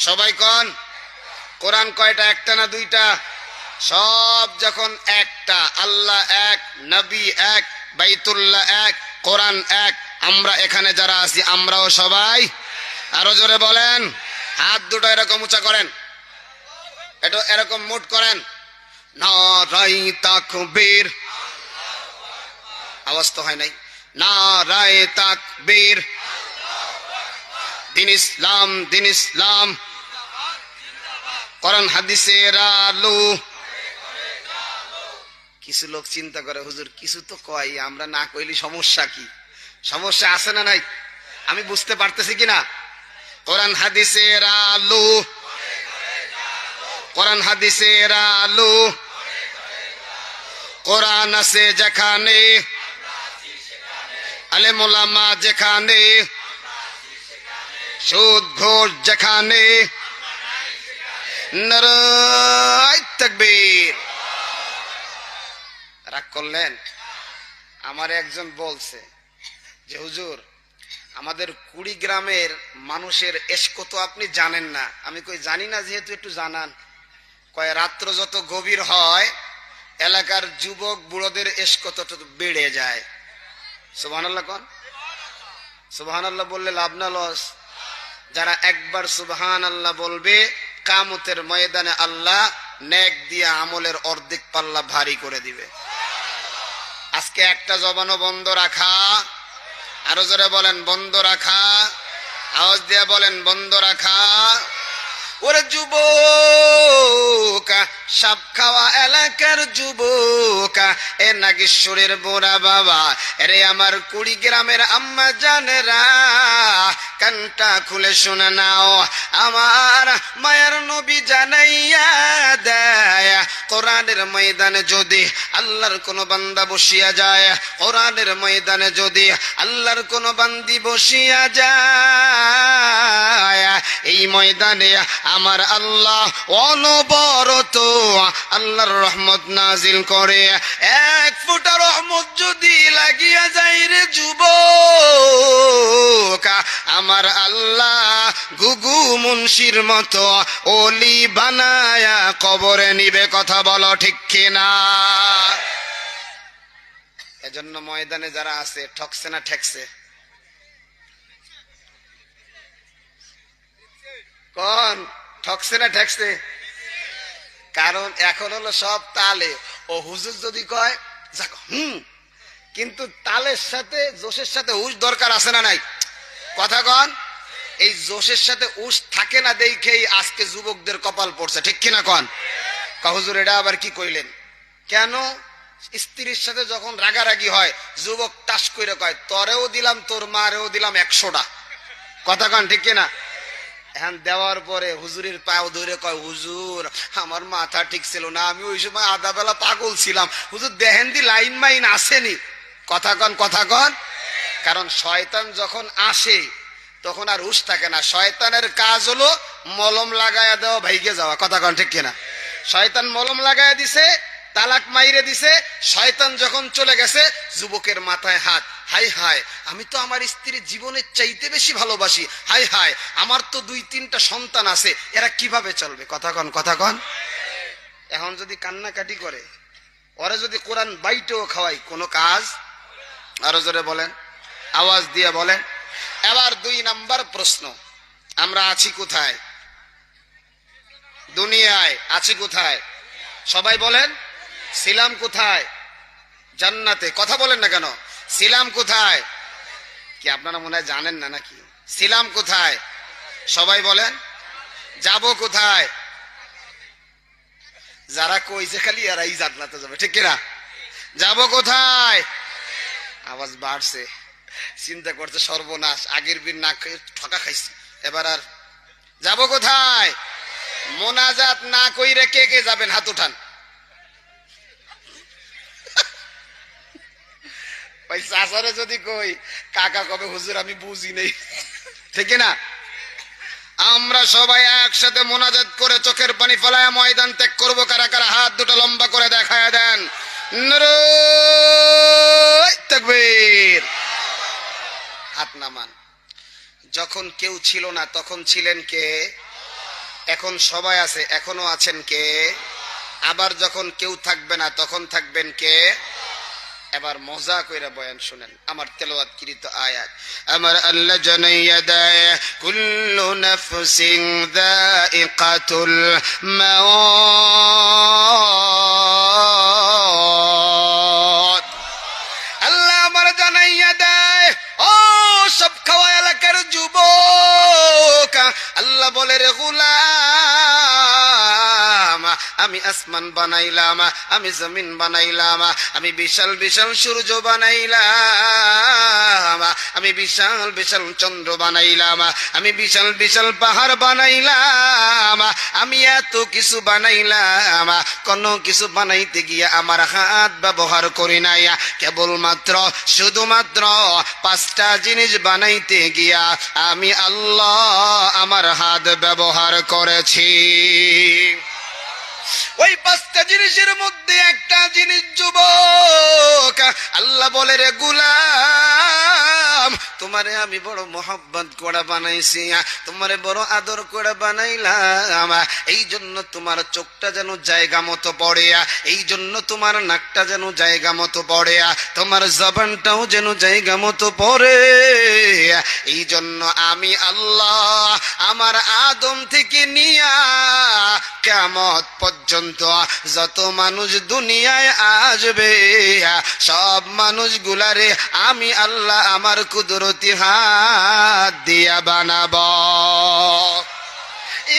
সবাই কোন কোরআন কয়টা? একটা না দুইটা? সব যখন একটা, আল্লাহ এক, নবী এক, বাইতুল্লাহ এক, কোরআন এক, আমরা এখানে যারা আছি আমরাও সবাই। আরো জোরে বলেন। হাত দুটো এরকম উঁচা করেন, এটা এরকম মুট করেন। নারাই তাকবীর, আওয়াজ তো হয় নাই। নারাই তাকবীর, দিন ইসলাম, দিন ইসলাম, কোরআন হাদিসের আলো। কিছু লোক চিন্তা করে, হুজুর কিছু তো কয়, আমরা না কইলি সমস্যা কি? সমস্যা আছে না নাই? আমি বুঝতে পারতেছি কিনা? কোরআন হাদিসের আলো, কোরআন হাদিসের আলো, কোরআন আছে যেখানে, আলেম ওলামা যেখানে, সুদ ঘোষ যেখানে, নারায়ে তাকবীর। রাগ করলেন? আমার একজন বলছে যে হুজুর আমাদের কুড়িগ্রামের মানুষের এশক তো আপনি জানেন না। আমি কই জানি না, যেহেতু একটু জানান। কয় রাত্র যত গভীর হয় এলাকার যুবক বুড়োদের এশক তত বেড়ে যায়। সুবহানাল্লাহ কোন? সুবহানাল্লাহ বললে লাভ না লস? যারা একবার সুবহানাল্লাহ বলবে কিয়ামতের ময়দানে আল্লাহ নেক দিয়ে আমলের অর্ধেক পাল্লা ভারী করে দিবে। আজকে একটা জবানও বন্ধ রাখা, আরো জোরে বলেন বন্ধ রাখা, আওয়াজ দিয়ে বলেন বন্ধ রাখা। ওরে যুবক, সাপ খাওয়া এলাকার যুবক, এ নাগেশ্বরের বোরা বাবা, এরে আমার কুড়িগ্রামের আম্মা জানেরা, কানটা খুলে শুনে নাও। আমার মায়ের নবী জানাইয়া দেয়, কোরআনের ময়দানে যদি আল্লাহর কোন বান্দা বসিয়া যায়, কোরআনের ময়দানে যদি আল্লাহর কোন বান্দি বসিয়া যায়, এই ময়দানে আমার আল্লাহ অনবরত আল্লাহর রহমত নাজিল করে। এক ফুটা রহমত যদি লাগিয়া যায় রে যুবক, আমার আল্লাহ গুগু মুন্সির মতো ওলি বানায়া কবরে নিবে। কথা বলো ঠিক কিনা? এজন্য ময়দানে যারা আছে ঠকছে না ঠেকছে? কোন ঠকছে না ঠেকছে? কারণ এখন হলো সব তালে। ও হুজুর যদি কয় যাক কিন্তু তালের সাথে জোশের সাথে উস দরকার আছে না নাই? কথা কন। এই জোশের সাথে উস থাকে না দেখেই আজকে যুবকদের কপাল পড়ছে। ঠিক কিনা কন? হুজুর এটা আবার কি কইলেন? কেন? স্ত্রীর সাথে যখন রাগারাগি হয় যুবক টাস করে কয় তরেও দিলাম তোর মারেও দিলাম 100টা। কথা কন ঠিক কিনা? এখন দেওয়ার পরে হুজুরের পাও ধরে কয় হুজুর আমার মাথা ঠিক ছিল না, আমি ওই সময় আধা বেলা পাগল ছিলাম। হুজুর দেখেন দি লাইন মাইন আসেনি। কথা কন, কথা কন। কারণ শয়তান যখন আসে তখন আর হুশ থাকে না। শয়তানের কাজ হলো মলম লাগায়া দেওয়া, ভাইগে যাওয়া। কথা কন ঠিক কিনা? শয়তান মলম লাগায়া দিছে, তালাক মাইরে দিছে। শয়তান যখন চলে গেছে যুবকের মাথায় হাত, হাই হাই আমি তো আমার স্ত্রীর জীবনের চাইতে বেশি ভালোবাসি, হাই হাই আমার তো 2-3টা সন্তান আছে, এরা কিভাবে চলবে? কথা কন, কথা কন। এখন যদি কান্নাকাটি করে, ওরা যদি কোরআন বাইটেও খাওয়াই, কোনো কাজ? আরো জোরে বলেন, আওয়াজ দিয়ে বলেন। এবার 2 নাম্বার প্রশ্ন, আমরা আছি কোথায়? দুনিয়ায়। আছি কোথায়? সবাই বলেন। ছিলাম কোথায়? জান্নাতে। কথা বলেন না কেন? ছিলাম কোথায়? কি আপনারা মনে হয় জানেন না নাকি? ছিলাম কোথায়? সবাই বলেন। যাব কোথায়? যারা কইছে খালি এরাই জান্নাতে যাবে। ঠিক কিনা? যাব কোথায়? আওয়াজ বাড়ছে, চিন্তা করছে সর্বনাশ, আগের দিন না খেয়ে ঠকা খাইছি, এবার আর যাব কোথায়? মোনাজাত না কইরে কে কে যাবেন হাত উঠান। ওই চাচারে যদি কই কাকা কবে হুজুর আমি বুঝি নেই। ঠিক না? আমরা সবাই একসাথে মোনাজাত করে চোখের পানি ফেলায় ময়দান ত্যাগ করবো। কারা কারা হাত দুটো লম্বা করে দেখায় দেন। নারায়ে তাকবীর। হাত নামান। যখন কেউ ছিল না তখন ছিলেন কে? এখন সবাই আছে, এখনো আছেন কে? আবার যখন কেউ থাকবে না তখন থাকবেন কে? এবার মজা কইরা বয়ান শুনেন আমার তেলাওয়াতকৃত আয়াত। আমার আল্লাহ জানাইয়া দেয়, কুল্লু নাফসিন যায়িকাতুল মাউত। আল্লাহ আমার জানাইয়া দেয়, ও সব খাওয়া এলাকার যুবক, আল্লাহ বলে রে গোলাম, আমি আসমান বানাইলাম, আমি জমিন বানাইলাম, আমি বিশাল বিশাল সূর্য বানাইলাম, আমি বিশাল বিশাল চন্দ্র বানাইলাম, আমি বিশাল বিশাল পাহাড় বানাইলাম, আমি এত কিছু বানাইলাম, কোন কিছু বানাইতে গিয়ে আমার হাত ব্যবহার করি নাই। কেবলমাত্র শুধুমাত্র 5টা জিনিস বানাইতে গিয়া আমি আল্লাহ আমার হাত ব্যবহার করেছি। ওই 5টা জিনিসের মধ্যে একটা জিনিস যুবক, আল্লাহ বলে রে গোলাম, তোমারে আমি বড় মোহাব্বত করে বানাইছি, তোমারে বড় আদর করে বানাইলাম, এই জন্য তোমার চোখটা যেন জায়গা মতো পড়ে, এই জন্য তোমার নাকটা যেন জায়গা মতো পড়ে, তোমার জবানটাও যেন জায়গা মতো পড়ে। এই জন্য আমি আল্লাহ আমার আদম থেকে নিয়া কিয়ামত পর্যন্ত যত মানুষ দুনিয়ায় আসবে সব মানুষগুলারে আমি আল্লাহ আমার কুদরতি হাত দিয়া বানাবো।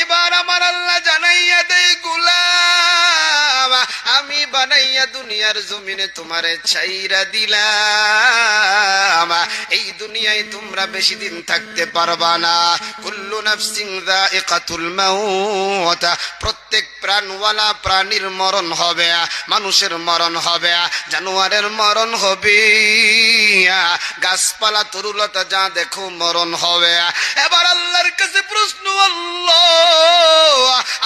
এবার আমার আল্লাহ জানাইয়া দেয়, গোলাম আমি বানাইয়া দুনিয়ার জমিনে তোমারে ছাইরা দিলাম, এই দুনিয়ায় তোমরা বেশি দিন থাকতে পারবা না। কুল্লু নাফসিন যায়িকাতুল মাউত, প্রত্যেক প্রাণওয়ালা প্রাণীর মরণ হবে, মানুষের মরণ হবে, জানোয়ারের মরণ হবে, গাছপালা তরুলতা যা দেখো মরণ হবে। এবার আল্লাহর কাছে প্রশ্ন, আল্লাহ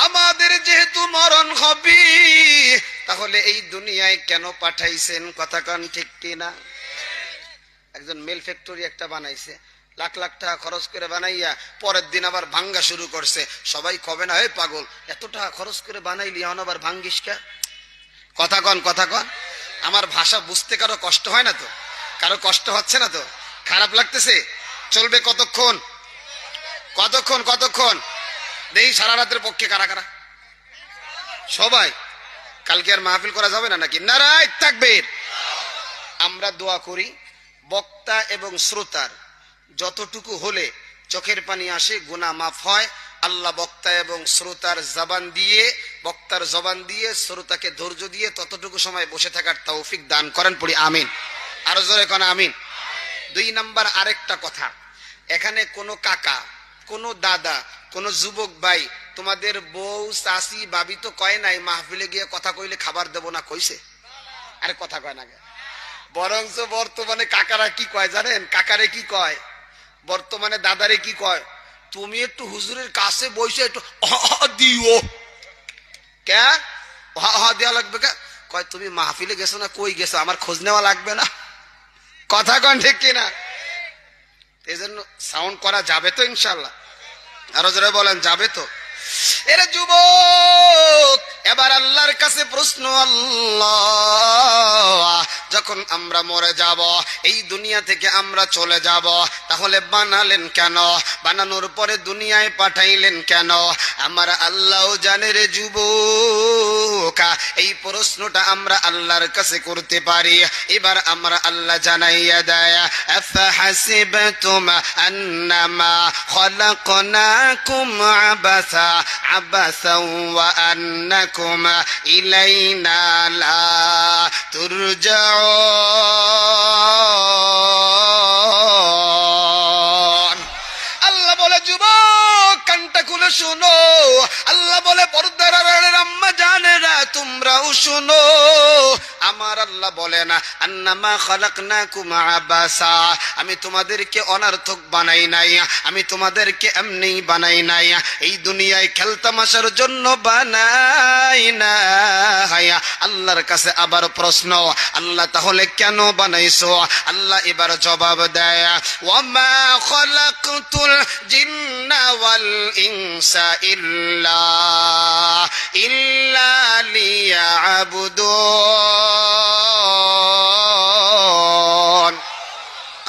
আমাদের যেহেতু মরণ হবে তাহলে এই দুনিয়ায় কেন পাঠাইছেন? কথা কান ঠিক কিনা? একজন মেল ফ্যাক্টরি একটা বানাইছে, লাখ লাখ টাকা খরচ করে বানাইয়া পরের দিন আবার ভাঙ্গা শুরু করছে। সবাই কবে না, এই পাগল এত টাকা খরচ করে বানাইলি এখন আবার ভাঙ্গিস কে? কথা কন, কথা কন। আমার ভাষা বুঝতে কারো কষ্ট হয় না তো? কারো কষ্ট হচ্ছে না তো? খারাপ লাগতেছে? চলবে কতক্ষণ? কতক্ষণ? কতক্ষণ? দেই সারা রাতের পক্ষে কারা কারা? সবাই? কালকে আর মাহফিল করা যাবে না নাকি? নারায়ে তাকবীর। আমরা দোয়া করি বক্তা এবং শ্রোতার যতটুকু হলে চোখের পানি আসে, গুনাহ মাফ হয়। আল্লাহ বক্তা এবং শ্রোতার জবান দিয়ে, বক্তার জবান দিয়ে শ্রোতাকে ধৈর্য দিয়ে ততটুকু সময় বসে থাকার তৌফিক দান করেন। পড়ি আমিন। আরো জোরে কোন আমিন। 2 নাম্বার আরেকটা কথা, এখানে কোনো কাকা, কোনো দাদা, কোনো যুবক ভাই তোমাদের বউ চাচি ভাবি তো কয় নাই মাহফিলে গিয়ে কথা কইলে খাবার দেব না, কইছে? আরে কথা কয় না, বরঞ্চ বর্তমানে কাকারা কি কয় জানেন? কাকারে কি কয়, বর্তমানে দাদারে কি কয়, তুমি একটু হুজুরের কাছে বসে একটু দিও। কে দেওয়া লাগবে? কে কয় তুমি মাহফিলে গেছো না, কই গেছো, আমার খোঁজ নেওয়া লাগবে না? কথা কন ঠিক কিনা? এই জন্য সাউন্ড করা যাবে তো ইনশাল্লাহ? আরো যারা বলেন যাবে তো? এরা যুবক, এবার আল্লাহর কাছে প্রশ্ন, আল্লাহ যখন আমরা মরে যাব, এই দুনিয়া থেকে আমরা চলে যাব, তাহলে বানালেন কেন? বানানোর পরে দুনিয়ায় পাঠাইলেন কেন? আমার আল্লাহ জানে রে যুবক, এই প্রশ্নটা আমরা আল্লাহর কাছে করতে পারি। এবার আমরা আল্লাহ জানাইয়া দেয়, আফাহাসিবতুম আন্নামা খালাকনাকুম আবাসা আবাসাও ওয়া আন্নাকুম ইলাইনা লা তুরজাউন। আল্লাহ বলে যুবক কানটা খুলে শুনো, আল্লাহ বলে পর্দার আড়ালের আম্মা জানেরা, তোমরাও শুনো, আমার আল্লাহ বলেন আন্নামা খালাকনাকুম আবাসা, আমি তোমাদেরকে অনর্থক বানাই নাই, আমি তোমাদেরকে এমনি বানাই নাই, এই দুনিয়ায় খেলতামাশার জন্য বানাই নাই। আল্লাহর কাছে আবার প্রশ্ন, আল্লাহ তাহলে কেন বানাইছো? আল্লাহ এবার জবাব দেয়, ওয়ামা খালাকতুল জিন্না ওয়াল ইনসা ইল্লা লিয়াবুদুন।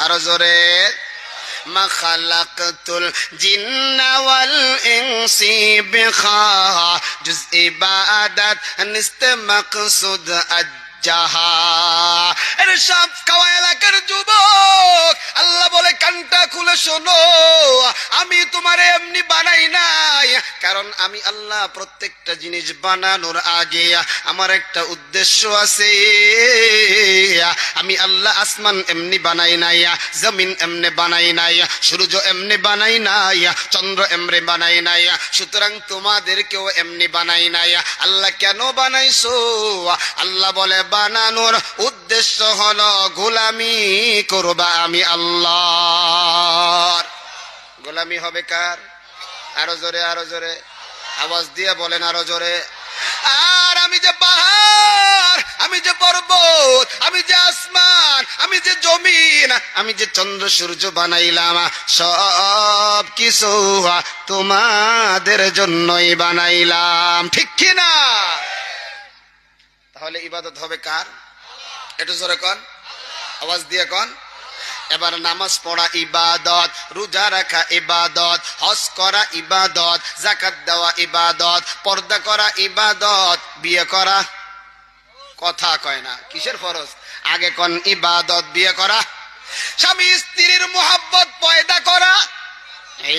আরো জোরে, মা খালাকতুল জিন্না ওয়াল ইনসি বিখা জুজ ইবাদাত নিস্ত মাকসুদ জাহা। এর সব খাওয়া এলাকার যুবক, আল্লাহ বলে কানটা খুলে শোনো, আমি তোমারে এমনি বানাই নাই, কারণ আমি আল্লাহ প্রত্যেকটা জিনিস বানানোর আগে আমার একটা উদ্দেশ্য আছে। আমি আল্লাহ আসমান এমনি বানাই নাই, জমিন এমনি বানাই নাই, সূর্য এমনি বানাই নাই, চন্দ্র এমনি বানাই নাই, সুতরাং তোমাদেরকেও এমনি বানাই নাই। আল্লাহ কেন বানাইছো? আল্লাহ বলে বানানোর উদ্দেশ্য হলো গোলামি করবা আমি আল্লাহর। গোলামি হবে কার? আরো জোরে, আরো জোরে আওয়াজ দিয়ে বলেন, আরো জোরে। আর আমি যে পাহাড়, আমি যে পর্বত, আমি যে আসমান, আমি যে জমিন, আমি যে চন্দ্র সূর্য বানাইলাম, সব কিছু তোমাদের জন্যই বানাইলাম, ঠিক কি না? তাহলে ইবাদত হবে কার? একটু জোরে কন, আওয়াজ দিয়ে কন। এবার নামাজ পড়া ইবাদত, রোজা রাখা ইবাদত, হজ করা ইবাদত, যাকাত দেওয়া ইবাদত, পর্দা করা ইবাদত, বিয়ে করা কথা কয় না, কিসের ফরজ? আগে কোন ইবাদত, বিয়ে করা, স্বামী স্ত্রীর মোহাব্বত পয়দা করা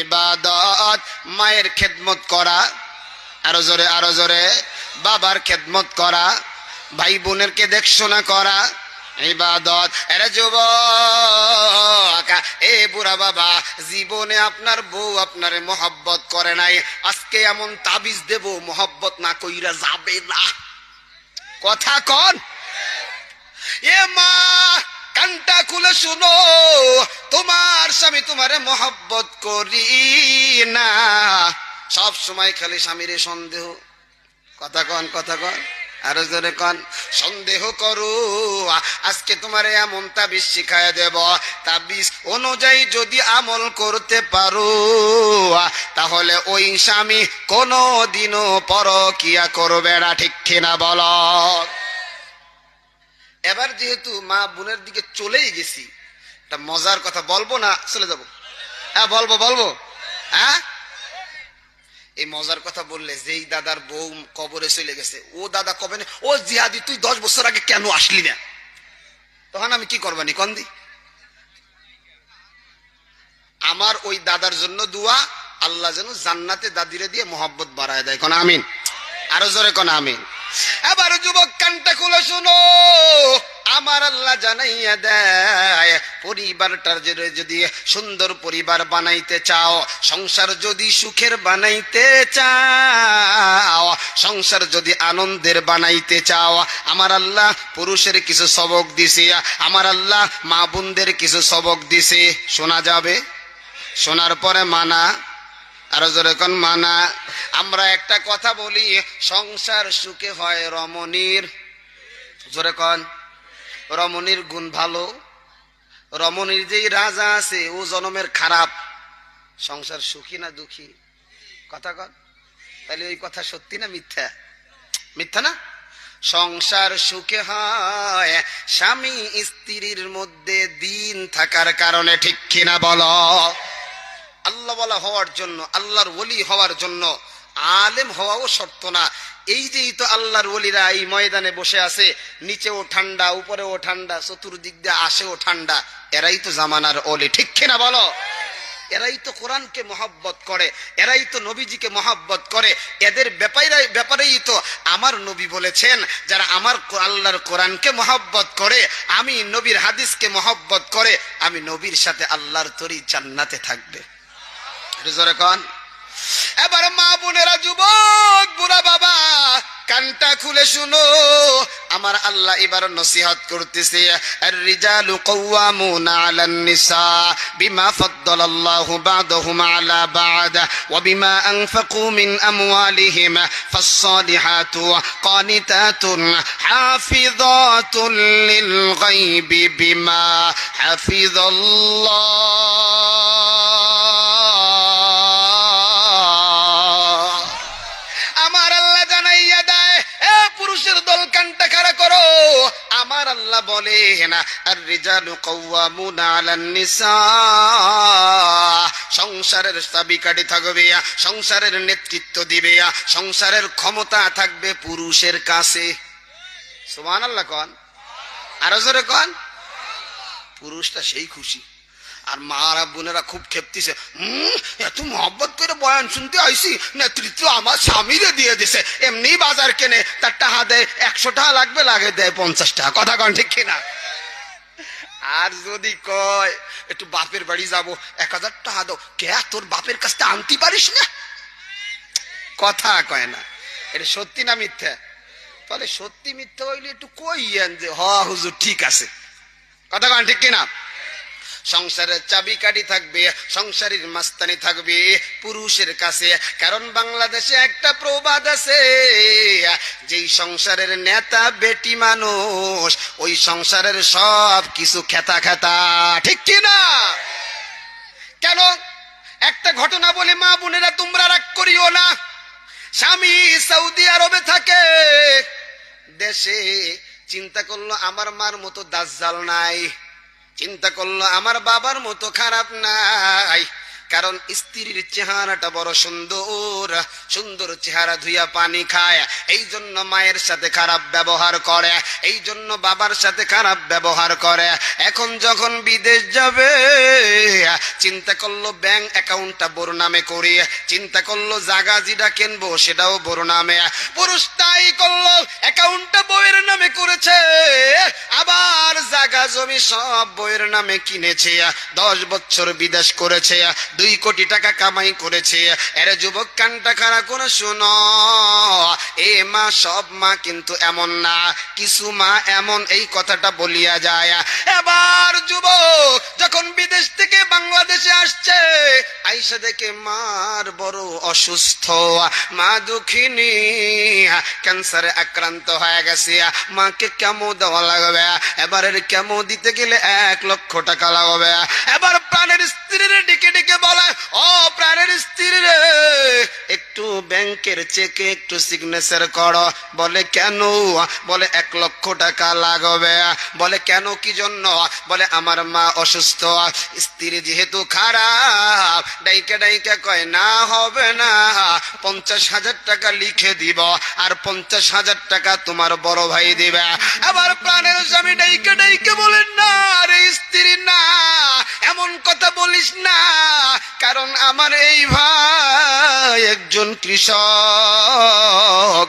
ইবাদত, মায়ের খেদমত করা, আরো জোরে, আরো জোরে, বাবার খেদমত করা, ভাই বোনেরকে দেখশোনা করা ইবাদত। এরা যুবক, এ বুড়া বাবা, জীবনে আপনার বউ আপনারে মোহাব্বত করে নাই, আজকে এমন তাবিজ দেব মোহাব্বত না কইরা যাবে না, কথা কন। এ মা, কানটা খুলে শুনো, তোমার স্বামী তোমারে মোহাব্বত করি না, সব সময় খালি স্বামীর সন্দেহ, কথা কন, কথা কন, আরো জোরে কন। সন্দেহ করো, আজকে তোমারে এমন তাবিজ শিখায় দেব, তাবিজ অনুযায়ী যদি আমল করতে পারো, তাহলে ওই স্বামী কোনো দিনও পরকিয়া করবে না, ঠিক কিনা বল? এবার যেহেতু মা বোনের দিকে চলেই গেছি, একটা মজার কথা বলবো না চলে যাবো? হ্যাঁ বলবো, বলবো। হ্যাঁ, এই মজার কথা বললে, যেই দাদার বউ কবরে চলে গেছে, ও দাদা কবে না, ও জিহাদি তুই 10 বছর আগে কেন আসলি না? তখন আমি কি করবানি কন্দি? আমার ওই দাদার জন্য দুয়া, আল্লাহ যেন জান্নাতে দাদিরে দিয়ে মোহাব্বত বাড়ায় দেয়, কোন আমিন, আরো জোরে কোন আমিন। এবার যুবক কানটা খুলে শুনো, আমার আল্লাহ জানাইয়া দেয়, পরিবারটার যদি সুন্দর পরিবার বানাইতে চাও, সংসার যদি সুখের বানাইতে চাও, সংসার যদি আনন্দের বানাইতে চাও, আমার আল্লাহ পুরুষের কিছু সবক দিছে, আমার আল্লাহ মা বোনদের কিছু সবক দিছে, শোনা যাবে, শোনার পরে মানা, আরো জোরে কোন মানা। আমরা একটা কথা বলি, সংসার সুখে হয় রমণীর, জোরে কোন, রমণীর গুণ ভালো, রমণীর যেই রাজা আছে ও জনমের খারাপ, সংসার সুখী না দুঃখী, কথা কন। তাহলে ওই কথা সত্যি না মিথ্যা? মিথ্যা না? সংসার সুখে হয় স্বামী স্ত্রীর মধ্যে দিন থাকার কারণে, ঠিক কিনা বলো? আল্লাহ ওয়ালা হওয়ার জন্য, আল্লাহর ওলি হওয়ার জন্য আলেম হওয়াও শর্ত না। এই যেই তো আল্লাহর ওলিরা এই ময়দানে বসে আছে, নিচেও ঠান্ডা উপরেও ঠান্ডা, চতুর্দিক দিয়ে আসেও ঠান্ডা, এরাই তো জামানার ওলি, ঠিক কিনা বলো? এরাই তো কোরআনকে মহব্বত করে, এরাই তো নবীজিকে মহব্বত করে, এদের ব্যাপারেই তো আমার নবী বলেছেন, যারা আমার আল্লাহর কোরআনকে মহব্বত করে, আমি নবীর হাদিসকে মহব্বত করে, আমি নবীর সাথে আল্লাহর তরি জান্নাতে থাকবে। এবার মা বোনেরা, যুবক বুড়া বাবা, কান কানটা খুলে শুনো, আমার আল্লাহ এবার নসিহত করতেছে। আর রিজালু কাওয়ামুনা আলান নিসা বিমা ফাদ্দালাল্লাহু বা'দাহুম আলা বা'দ ওয়া বিমা আনফাকু মিন আমওয়ালিহিম ফাস-সালিহাতু কানিতাতুন হাফিযাতুন লিল গায়বি বিমা হাফিযাল্লাহ। আমার আল্লাহ জানাইয়া দেয়, এ পুরুষের দল কানটা খাড়া করো। আমার আল্লাহ বলেন আর রিজালু কাওয়ামুনা আলান নিসা, সংসারের চাবিকাঠি থাকবে, সংসারের নেতৃত্ব দিবে, সংসারের ক্ষমতা থাকবে পুরুষের কাছে। সুবহানাল্লাহ কোন, আরো জোরে কোন। পুরুষটা সেই খুশি, আর মারা বোনেরা খুব খেপতিছে। এত মহব্বত করে বয়ান শুনতে আইসি, নেতৃত্ব আমার স্বামীরে দিয়ে দিছে। এমনি বাজার কেনে, তার টাকা দেয় 100 টাকা লাগবে, লাগে দেয় 50 টাকা। কথা কন ঠিক কিনা? আর যদি কয় একটু বাপের বাড়ি যাবো, 1000 টাকা দাও, কে তোর বাপের কাছ থেকে আনতে পারিস না? কথা কয় না। এটা সত্যি না মিথ্যা? তাহলে সত্যি মিথ্যা হইলে একটু কইয়েন যে হ হুজুর ঠিক আছে। কথা কন ঠিক কিনা? সংসারের চাবিকাঠি থাকবে, সংসারের মাস্তানি থাকবে পুরুষের কাছে। কারণ বাংলাদেশে একটা প্রবাদ আছে, যেই সংসারের নেতা বেটি মানুষ, ওই সংসারের সব কিছু খেতা খেতা। ঠিক কিনা? কেন? একটা ঘটনা বলে মা বোনেরা তোমরা রাগ করিও না। স্বামী সৌদি আরবে থাকে, দেশে চিন্তা করলো আমার মার মতো দাজ্জাল নাই, চিন্তা করলো আমার বাবার মতো খারাপ নাই। কারণ স্ত্রীর চেহারাটা বড় সুন্দর, সুন্দর চেহারা ধুইয়া পানি খায়, এই জন্য মায়ের সাথে খারাপ ব্যবহার করে, এই জন্য বাবার সাথে খারাপ ব্যবহার করে। এখন যখন বিদেশ যাবে, চিন্তা করলো ব্যাংক অ্যাকাউন্টটা বড় নামে করি, চিন্তা করলো জাগা যেটা কিনবো সেটাও বড় নামে। পুরুষ তাই করলো, অ্যাকাউন্টটা বউয়ের নামে করেছে, আবার জাগা জমি সব বউয়ের নামে কিনেছে। 10 বছর বিদেশ করেছে, 2 কোটি টাকা কামাই করেছে। এর যুবক কানটা খাড়া করে শোনো, এ মা সব মা কিন্তু এমন না, কিছু মা এমন, এই কথাটা বলিয়া যায়। এবার যুবক যখন বিদেশ থেকে বাংলাদেশে আসছে, আইসা দেখে মার বড় অসুস্থ, মা দুঃখিনী, ক্যান্সারে আক্রান্ত হয়ে গেছে। মাকে কেমো দেওয়া লাগবে, এবারের কেমো দিতে গেলে 1 লক্ষ টাকা লাগবে। এবার প্রাণের স্ত্রীর ডেকে ডেকে বলে, ও প্রাণের স্ত্রী রে, একটু ব্যাংকের চেকে একটু সিগনেচার করো। বলে কেন? বলে 1 লক্ষ টাকা লাগবে। বলে কেন, কি জন্য? বলে আমার মা অসুস্থ। স্ত্রী যেহেতু খারাপ, ডাইকা ডাইকা কয় না হবে না, 50,000 টাকা লিখে দিব, আর 50,000 টাকা তোমার বড় ভাই দিবে। আবার প্রাণের স্বামী ডাইকা ডাইকা বলেন, না রে স্ত্রী না, এমন কথা বলিস না, কারণ আমার এই ভাই একজন কৃষক,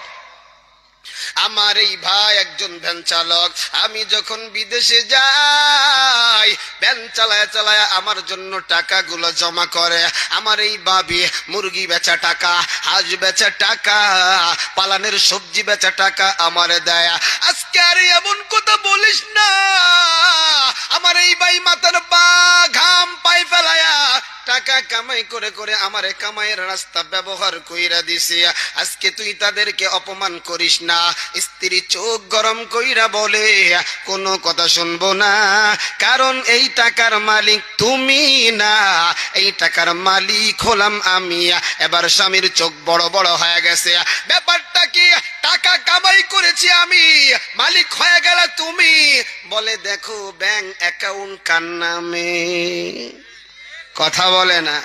আমার এই ভাই একজন ভ্যান চালক। আমি যখন বিদেশে যাই, ভ্যান চালায় চালায় আমার জন্য টাকাগুলো জমা করে। আমার এই ভাবি মুরগি বেচা টাকা, হাঁস বেচা টাকা, পালানের সবজি বেচা টাকা আমার দেয়। আজকে আর এমন কথা বলিস না, আমার এই ভাই মাথার পা ঘাম পাই ফেলায়া টাকা কামাই করে করে আমারে কামাইয়ের রাস্তা ব্যবহার কইরা দিছে। আজকে তুই তাদেরকে অপমান করিস না। স্ত্রী চোখ গরম কইরা বলে, কোনো কথা শুনবো না, কারণ এই টাকার মালিক তুমি না, এই টাকার মালিক হলাম আমি। এবার স্বামীর চোখ বড় বড় হয়ে গেছে। ব্যাপারটা কি? টাকা কামাই করেছি আমি, মালিক হয়ে গেল তুমি। বলে দেখো ব্যাংক অ্যাকাউন্ট কার নামে? কথা বলে না।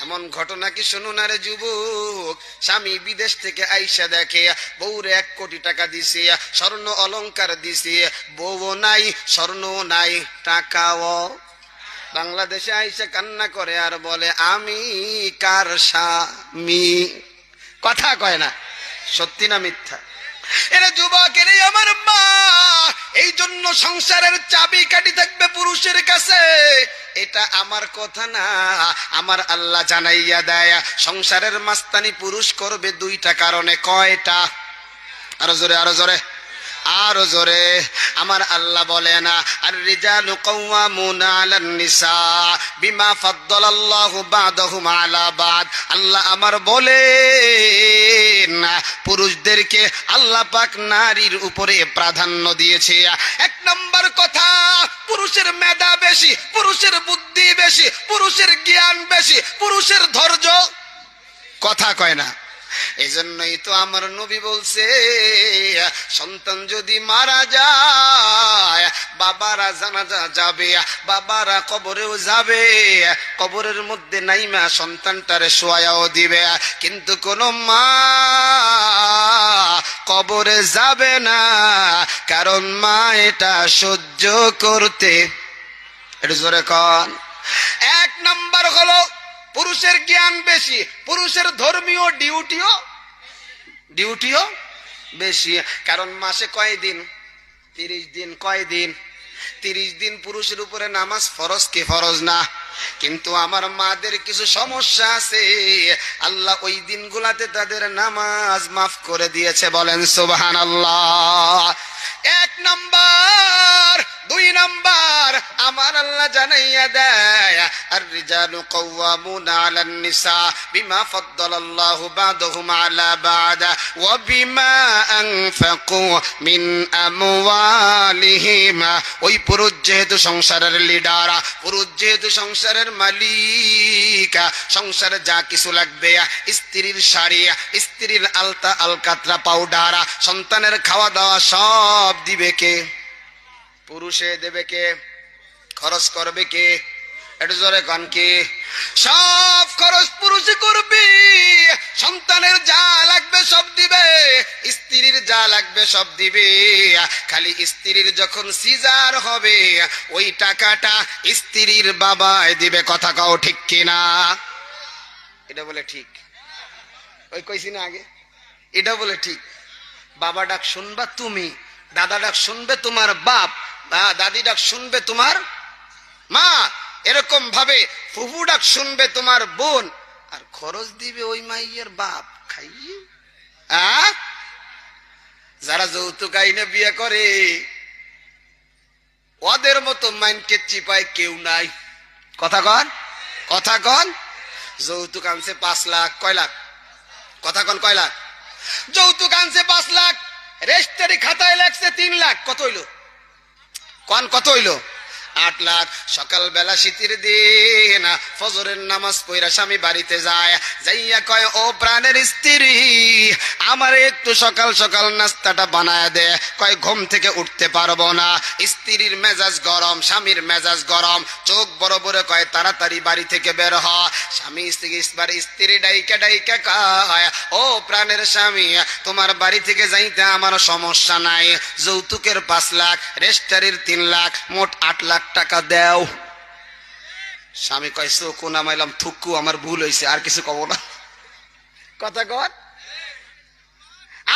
এমন ঘটনা কি শুনুন আরে যুবক, স্বামী বিদেশ থেকে আইসা দেখে বউরে 1 কোটি টাকা দিছে, স্বর্ণ অলংকার দিছে, বউ নাই, স্বর্ণ নাই, টাকাও। বাংলাদেশে আইসা কান্না করে আর বলে আমি কার স্বামী? কথা কয় না। সত্যি না মিথ্যা? এরা যুবকের আমার মা, এই জন্য সংসারের চাবি কাঠি থাকবে পুরুষের কাছে। এটা আমার কথা না, আমার আল্লাহ জানাইয়া দেয়। সংসারের মাস্তানি পুরুষ করবে 2টা কারণে। কয়টা? আরো জোরে, আরো জোরে, আরো জোরে। আমার আল্লাহ বলেন আর রিজালু কাওয়ামুনা আলান নিসা বিমা ফাদ্দালাল্লাহু বা'দাহুম আলা বা'দ। আল্লাহ আমার বলেন পুরুষদেরকে আল্লাহ পাক নারীর উপরে প্রাধান্য দিয়েছে। এক নম্বর কথা, পুরুষের মেধা বেশি, পুরুষের বুদ্ধি বেশি, পুরুষের জ্ঞান বেশি, পুরুষের ধৈর্য কথা কয় না। এই জন্যই তো আমার নবী বলছে সন্তান যদি মারা যায় বাবারা জানাজা যাবে, বাবারা কবরেও যাবে, কবরের মধ্যে নাইমা সন্তানটারে শোয়াও দিবে, কিন্তু কোন মা কবরে যাবে না, কারণ মা এটা সহ্য করতে, এটা জোরে কন। এক নাম্বার হলো পুরুষের জ্ঞান বেশি, পুরুষের ধর্মীয় ডিউটিও বেশি। কারণ মাসে কয় দিন? 30 দিন। কয় দিন? 30 দিন পুরুষের উপরে নামাজ ফরজ কি ফরজ না? কিন্তু আমার মাদের কিছু সমস্যা আছে, আল্লাহ ওই দিনগুলাতে তাদের নামাজ মাফ করে দিয়েছে, বলেন সুবহানাল্লাহ। এক নাম্বার। দুই নাম্বার, আমার আল্লাহ জানাইয়া দেয় আর রিজালু কাওয়ামুনা আলান নিসা বিমা ফাদ্দালাল্লাহু বা'দাহুম আলা বা'দ ওয়া বিমা আনফাকু মিন আমওয়ালিহিম। ওই পুরুষ যেহেতু সংসারের লিডার, পুরুষ যেহেতু সংসারের মালিক, সংসারে যা কিছু লাগবে, স্ত্রীর শাড়ি, স্ত্রীর আলতা আলকাতরা পাউডার, সন্তানের খাওয়া দাওয়া সব দিবে কে? পুরুষে দেবে কে? খরচ করবে কে? একটু জোরে কন কে? সব খরচ পুরুষই করবে। সন্তানের যা লাগবে সব দিবে, স্ত্রীর যা লাগবে সব দিবে। খালি স্ত্রীর যখন সিজার হবে ওই টাকাটা স্ত্রীর বাবাই দিবে, কথা কও ঠিক কিনা? এটা বলে ঠিক? ওই কইছি না আগে, এটা বলে ঠিক। বাবা ডাক শুনবা তুমি, দাদা ডাক শুনবে তোমার বাপ, দাদি ডাক শুনবে তোমার মা, এরকম ভাবে ফুফু ডাক শুনবে তোমার বোন, আর খরচ দিবে ওই মাইয়ের বাপ খাইয়ে। যারা যৌতুক আইনে বিয়ে করে ওদের মতো মাইনকে চিপায় কেউ নাই, কথা কন, কথা কন। যৌতুক আনছে 5 লাখ, কয় লাখ? কথা কন, কয় লাখ? যৌতুক আনছে 5 লাখ, রেজিস্ট্রি খাতায় লেখছে 3 লাখ, কত হইলো? কোন কত হইলো? 8 লাখ। সকালবেলা শীতের দিন ফজরের নামাজ পড়া স্বামী বাড়িতে যায়, যাইয়া কয় ও প্রাণের স্ত্রী আমার একটু সকাল সকাল নাস্তাটা বানায় দে। কয় ঘুম থেকে উঠতে পারবো না। স্ত্রীর মেজাজ গরম, স্বামীর মেজাজ গরম, চোখ বড় বড় কয় তাড়াতাড়ি বাড়ি থেকে বের হ। স্বামী স্ত্রী ডাইকা ডাইকা কয় ও প্রাণের স্বামী তোমার বাড়ি থেকে যাইতে আমার সমস্যা নাই, যৌতুকের 5 লাখ, রেজিস্ট্রির 3 লাখ, মোট 8 লাখ টাকা দেও। স্বামী কয় চোখও নামাইলাম, থুকু আমার ভুল হয়েছে, আর কিছু কব না, কথা কর।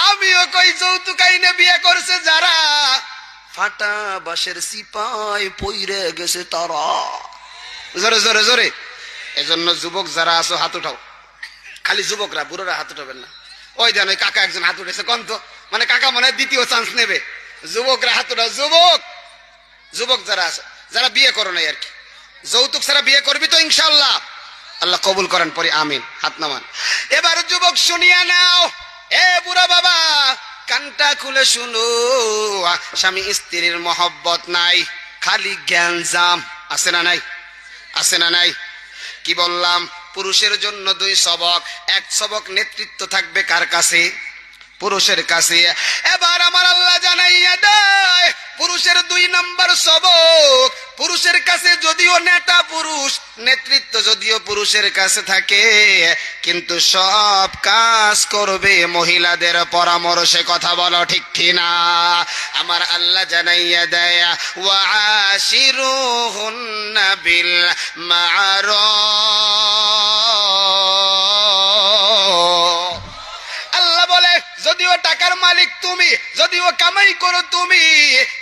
আমিও কই যৌতুক আইনে বিয়ে করছে যারা, ফাটা বাঁশের সিপাই পইরে গেছে তারা। জোরে জোরে জোরে। এজন্য যুবক যারা আছো হাত উঠাও, খালি যুবকরা, বুড়োরা হাত উঠাবেন না। ওই দেন ওই কাকা একজন হাত উঠেছে, কন্ত মানে কাকা মনে হয় দ্বিতীয় চান্স নেবে। যুবকরা হাত উঠাও, যুবক, যুবক যারা আছে, যারা বিয়ে করো নাই আর কি, যৌতুক ছাড়া বিয়ে করবি তো ইনশাআল্লাহ, আল্লাহ কবুল করেন পরে আমিন, হাত নামান। এবার যুবক শুনিয়া নাও, এ বুড়া বাবা কানটা খুলে শুনো, স্বামী স্ত্রীর মহব্বত নাই, খালি জ্ঞান জাম, আছে না নাই? আছে না নাই? কি বললাম? পুরুষের জন্য 2 সবক। 1 সবক নেতৃত্ব থাকবে কার কাছে? পুরুষের কাছে। এবার আমার আল্লাহ জানাইয়া দেয় পুরুষের 2 নম্বর সবক, পুরুষের কাছে যদিও নেতা পুরুষ, নেতৃত্ব যদিও পুরুষের কাছে থাকে, কিন্তু সব কাজ করবে মহিলাদের পরামর্শে, কথা বলো ঠিক কিনা? আমার আল্লাহ জানাইয়া দেয় ওয়া আশিরুহুন্না বিল মা'রুফ। আল্লাহ বলে যদিও টাকার মালিক তুমি, যদিও কামাই করো তুমি,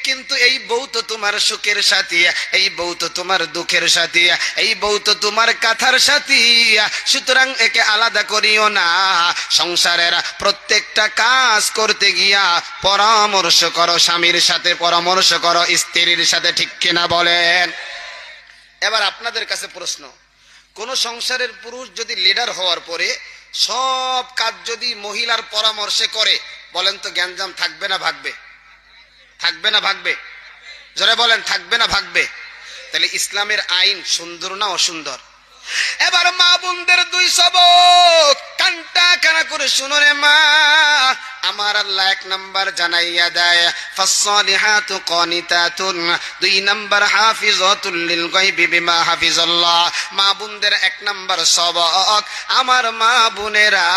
কিন্তু এই বউ তো তোমার সুখের সাথী, এই বউ তো তোমার দুঃখের সাথী, এই বউ তো তোমার কাঁথার সাথী। সুতরাং একে আলাদা করিও না। সংসারের প্রত্যেকটা কাজ করতে গিয়া পরামর্শ করো স্বামীর সাথে, পরামর্শ করো স্ত্রীর সাথে, ঠিক কিনা বলেন? এবার আপনাদের কাছে প্রশ্ন, কোন সংসারের পুরুষ যদি লিডার হওয়ার পরে সব কাজ যদি মহিলার পরামর্শে করে, বলেন তো গ্যাঞ্জাম থাকবে না ভাগবে? থাকবে না ভাগবে? জোরে বলেন, থাকবে না ভাগবে? তাহলে ইসলামের আইন সুন্দর না অসুন্দর? এবার মা বোনদের দুই সবক কানটা কানা করে শুনো রে মা। আমার আল্লাহ এক নাম্বার জানাইয়া দেয় ফাসসালিহাতু কানিতাতুন, দুই নাম্বার হাফিজাতুল লিল গায়বি বিমা হাফিজাল্লাহ। মা বোনদের এক নাম্বার সবক, আমার মা বোনেরা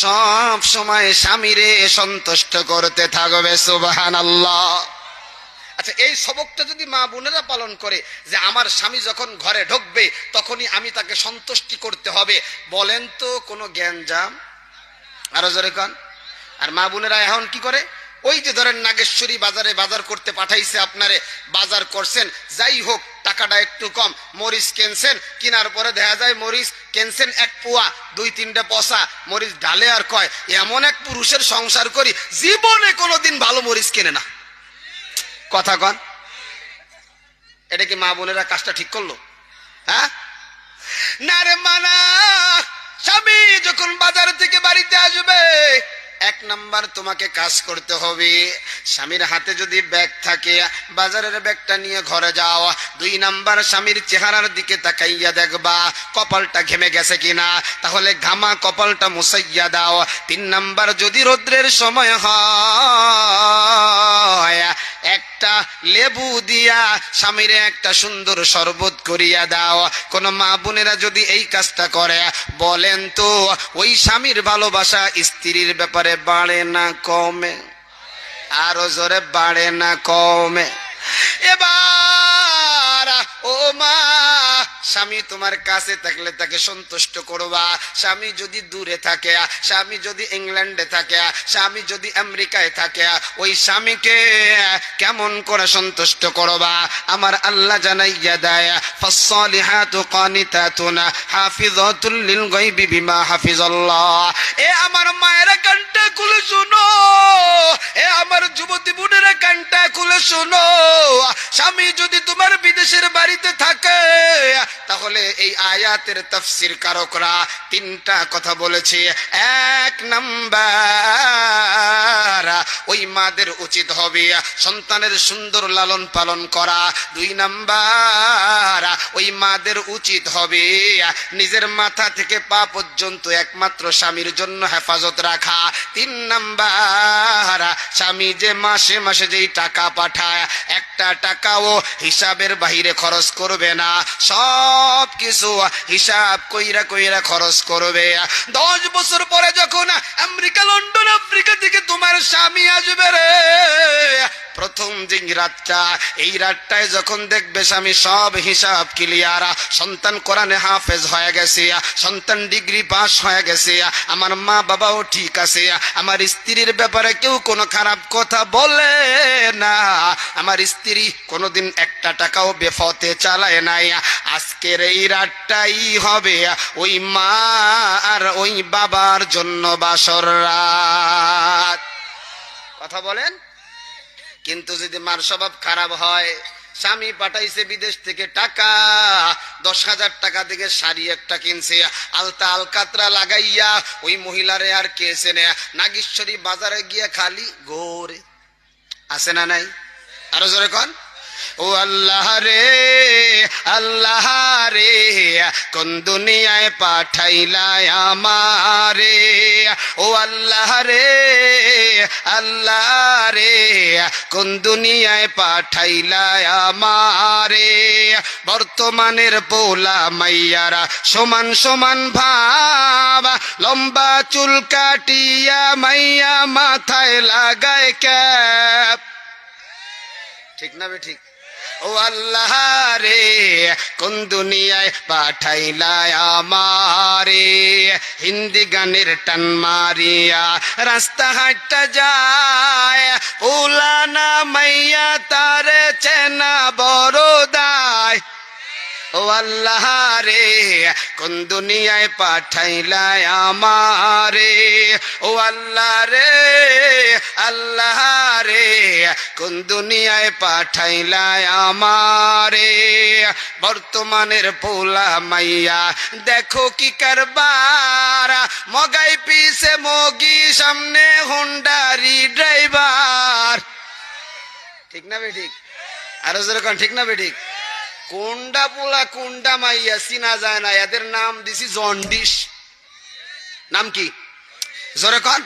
সব সময় স্বামীরে সন্তুষ্ট করতে থাকবে। সুবহানাল্লাহ। আচ্ছা, এই সবকটা যদি মা বোনেরা পালন করে যে আমার স্বামী যখন ঘরে ঢুকবে তখনই আমি তাকে সন্তুষ্টি করতে হবে, বলেন তো কোনো গ্যাঞ্জাম? আরো জোরে কন। আর মা বোনেরা এখন কি করে? ওই যে ধরেন নাগেশ্বরী বাজারে বাজার করতে পাঠাইছে আপনারে, বাজার করছেন, যাই হোক টাকাটা একটু কম, মরিচ কিনছেন, কেনার পরে দেখা যায় মরিচ কিনছেন এক পোয়া, দুই তিনটা পচা মরিচ ঢালে আর কয় এমন এক পুরুষের সংসার করি জীবনে কোনোদিন ভালো মরিচ কেনে না। কথা কন, এটা কি মা বোনেরা কাজটা ঠিক করলো? হ্যাঁ না রে মানা। স্বামী যখন বাজার থেকে বাড়িতে আসবে, এক নাম্বার তোমাকে কাজ করতে হবে, স্বামীর হাতে যদি ব্যাগ থাকে বাজারের ব্যাগটা নিয়ে ঘরে যাও। দুই নাম্বার স্বামীর চেহারার দিকে তাকাইয়া দেখবা কপালটা ঘেমে গেছে কিনা, তাহলে ঘামা কপালটা মুছাইয়া দাও। তিন নাম্বার যদি রৌদ্রের সময় হয় একটা লেবু দিয়া স্বামীরে একটা সুন্দর শরবত করিয়া দাও। কোন মা বোনেরা যদি এই কাজটা করে, বলেন তো ওই স্বামীর ভালোবাসা স্ত্রীর ব্যাপারে বাড়ে না কমে? আরো জোরে, বাড়ে না কমে? এবার ও মা, স্বামী তোমার কাছে থাকলে তাকে সন্তুষ্ট করবা। স্বামী যদি দূরে থাকে, স্বামী যদি ইংল্যান্ডে থাকে, স্বামী যদি আমেরিকায় থাকে, ওই স্বামীকে কেমন করে সন্তুষ্ট করবা? আমার আল্লাহ জানাইয়া দেয় ফাসসালিহাতু কানিতাতুন হাফিজাতুল লিল গায়বি বিমা হাফিজাল্লাহ। এ আমার মায়েরা কানটা খুলে শুনো, এ আমার যুবতী বোনেরা কানটা খুলে শুনো। স্বামী যদি তোমার বিদেশের বাড়িতে থাকে, তাহলে এই আয়াতের তাফসীর কারকরা তিনটা কথা বলেছে। এক নাম্বার, ওই মাদের উচিত হবে সন্তানের সুন্দর লালন পালন করা। দুই নাম্বার, ওই মাদের উচিত হবে নিজের মাথা থেকে পা পর্যন্ত একমাত্র স্বামীর জন্য হেফাজত রাখা। তিন নাম্বার, স্বামী যে মাসে মাসে যেই টাকা পাঠায় একটা টাকাও হিসাবের বাহিরে খরচ করবে না, সব কিছু হিসাব কইরা কইরা খরচ করবে। 10 বছর পরে যখন আমেরিকা, লন্ডন, আফ্রিকা থেকে তোমার স্বামী আসবে রে, প্রথম যে রাতটা, এই রাতটায় যখন দেখবে স্বামী সব হিসাব ক্লিয়ার, সন্তান কোরআনে হাফেজ হয়ে গেছে, সন্তান ডিগ্রি পাস হয়ে গেছে, আমার মা বাবাও ঠিক আছে, আমার স্ত্রীর ব্যাপারে কেউ কোনো খারাপ কথা বলে না, আমার স্ত্রী কোনোদিন একটা টাকাও বেফতে চালায় নাই, আজকের এই রাতটাই হবে ওই মা আর ওই বাবার জন্য বাসর রাত। কথা বলেন। কিন্তু যদি মার স্বভাব খারাপ হয়, স্বামী পাঠাইছে বিদেশ থেকে টাকা, 10,000 টাকা থেকে শাড়ি একটা কিনছে, আলতা আলকাতরা লাগাইয়া, ওই মহিলারে আর কে চেনে? নাগেশ্বরী বাজারে গিয়া খালি গোরে আছে না নাই? আরো জোরে কন। ও আল্লাহ রে, আল্লাহ রে, কোন দুনিয়ায় পাঠাইলা আমারে? ও আল্লাহ রে, আল্লাহ রে, কোন দুনিয়ায় পাঠাইলা আমারে? বর্তমানের পোলা মাইয়ারা সমান সমান ভাব, লম্বা চুল কাটিয়া মাইয়া মাথায় লাগায় ক্যাপ। ঠিক না বে ঠিক? ও আল্লাহ রে কোন দুনিয়ায় পাঠাইলা আমারে হিন্দি গানের টান মারিয়া রাস্তা হাঁটতে যায় উলানা মাইয়া তারে চেনা বড় দায় ও আল্লাহ রে কোন দুনিয়ায় পাঠাইলা আমারে ও আল্লাহ রে আল্লাহ রে কোন দুনিয়ায় পাঠাইলা আমারে বর্তমানের পোলা মাইয়া দেখো কি কারবার মগাই পিছে মগি সামনে হুন্ডারি ড্রাইভার ঠিক না বে ঠিক আরো যেরকম ঠিক না বে ঠিক কোনটা পোলা কোনটা মাইয়া চিনা যায় না এদের নাম দিছি জন্ডিস নাম কি জোরে কন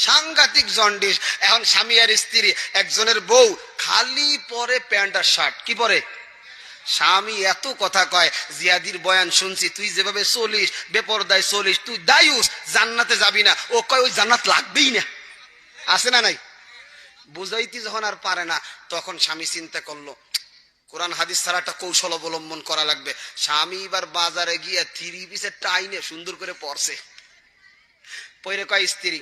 সাংঘাতিক জন্ডিস এখন স্বামী আর স্ত্রী একজনের বউ খালি পরে প্যান্ট আর শার্ট কি পরে স্বামী এত কথা কয় জিয়াদির বয়ান শুনছি তুই যেভাবে চলিস বেপরদায় চলিস তুই দায়ুস জান্নাতে যাবি না ও কয় ওই জান্নাত লাগবেই না আছে না নাই বুঝাইতে যখন আর পারে না তখন স্বামী চিন্তা করলো কোরআন হাদিস ছাড়া একটা কৌশল অবলম্বন করা লাগবে স্বামী এবার বাজারে গিয়ে 3 পিসের টাইনে সুন্দর করে পরছে পরে কয় স্ত্রী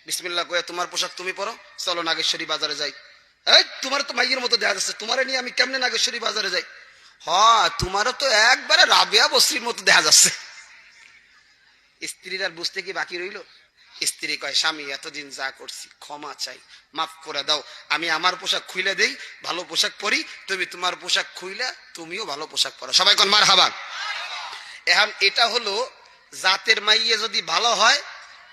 বিসমিল্লাহ কয়ে তোমার পোশাক তুমি পরো চলো নাগেশ্বরী বাজারে যাই এই তোমার তো মাইয়ের মতো দেখা যাচ্ছে তোমারে নিয়ে আমি কেমনে নাগেশ্বরী বাজারে যাই হ্যাঁ তোমারও তো একবারে রাবেয়া বস্রির মতো দেখা যাচ্ছে স্ত্রীর আর বুঝতে কি বাকি রইল স্ত্রী কয় স্বামী এতদিন যা করছি ক্ষমা চাই মাফ করে দাও আমি আমার পোশাক খুইলে দেই ভালো পোশাক পরি তুমি তোমার পোশাক খুইলে তুমিও ভালো পোশাক পরো সবাই কোন মারহাবা এখন এটা হলো জাতের মাইয়ে যদি ভালো হয়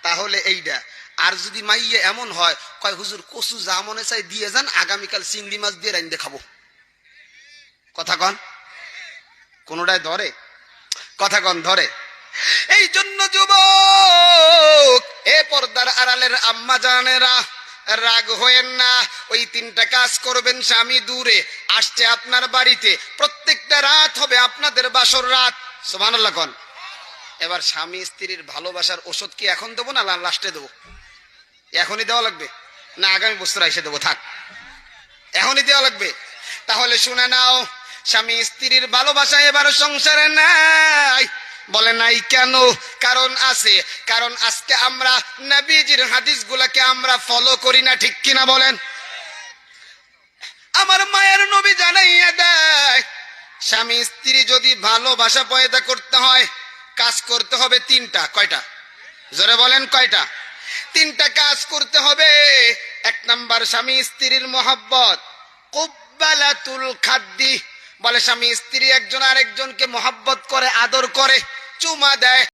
তাহলে এইটা আর যদি মাইয়ে এমন হয় কয় হুজুর কচু যা মনে চাই দিয়ে যান আগামীকাল চিংড়ি মাছ দিয়ে রাইন্দে খাবো কথা কন কোনটাই ধরে কথা কন ধরে এই জন্য যুবক এ পর্দার আড়ালের আম্মা জানেরা রাগ হয়েন না ওই 3টা কাজ করবেন স্বামী দূরে আসছে আপনার বাড়িতে প্রত্যেকটা রাত হবে আপনাদের বাসর রাত সুবহানাল্লাহ কোন এবার স্বামী স্ত্রীর ভালোবাসার ওষুধ কি এখন দেবো না লাস্টে দেবো এখনই দেওয়া লাগবে না আগামী বছর এসে দেবো থাক এখনই দেওয়া লাগবে তাহলে শুনে নাও স্বামী স্ত্রীর ভালোবাসা এবার সংসারে নাই বলে নাই কেন কারণ আছে কারণ আজকে আমরা নবীজির হাদিসগুলোকে আমরা ফলো করি না ঠিক কিনা বলেন আমার মায়ের নবী জানাইয়া দেয় স্বামী স্ত্রী যদি ভালোবাসা পয়দা করতে হয় কাজ করতে হবে 3টা কয়টা জোরে বলেন কয়টা 3টা কাজ করতে হবে 1 নাম্বার স্বামী স্ত্রীর মহব্বত কুব্বালাতুল খাদ্দি বলে স্বামী স্ত্রী একজন আরেকজনকে মহব্বত করে আদর করে চুমা দেয়